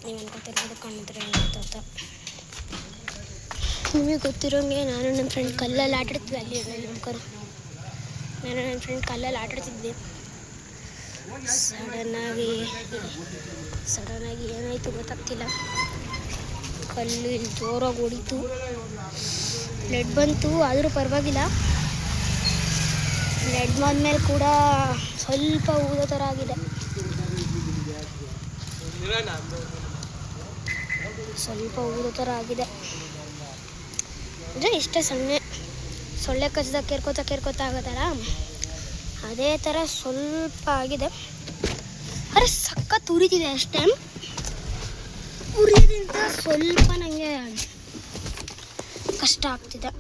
ನೀವು ಅನ್ಕೋತಿರ್ಬೋದು ಕಣ್ಣಿದ್ರೆ ಅಂತ. ನಿಮಗೆ ಗೊತ್ತಿರೋಂಗೆ ನಾನು ನನ್ನ ಫ್ರೆಂಡ್ ಕಲ್ಲಲ್ಲಿ ಆಟಾಡ್ತಿದ್ವಿ. ಅಲ್ಲಿ ನಮ್ಕರು ನಾನು ನನ್ನ ಫ್ರೆಂಡ್ ಕಲ್ಲಲ್ಲಿ ಆಟಾಡ್ತಿದ್ವಿ. ಸಡನ್ನಾಗಿ ಏನಾಯಿತು ಗೊತ್ತಾಗ್ತಿಲ್ಲ. ಕಲ್ಲು ಇಲ್ಲಿ ಜೋರಾಗಿ ಹೊಡಿತು, ಬ್ಲಡ್ ಬಂತು. ಆದರೂ ಪರವಾಗಿಲ್ಲ. ಬ್ಲಡ್ ಬಂದಮೇಲೆ ಕೂಡ ಸ್ವಲ್ಪ ಊದೋ ಥರ ಆಗಿದೆ. ಅಂದರೆ ಇಷ್ಟೇ ಸೊಳ್ಳೆ ಕಚ್ಚಿದಾಗ ಕೇರ್ಕೋತಾ ಆಗೋದಲ್ಲ, ಅದೇ ಥರ ಸ್ವಲ್ಪ ಆಗಿದೆ. ಆದರೆ ಸಖತ್ ಉರಿತಿದೆ ಅಷ್ಟೇ. ಉರಿಯೋದ್ರಿಂದ ಸ್ವಲ್ಪ ನನಗೆ ಕಷ್ಟ ಆಗ್ತಿದೆ.